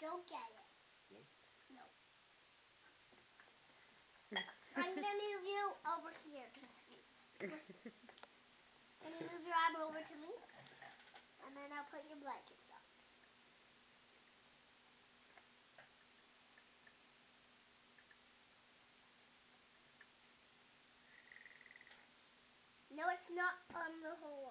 don't get it. No? No. I'm going to move you over here to sleep. Can you move your arm over to me? And then I'll put your blankets on. No, it's not on the hole.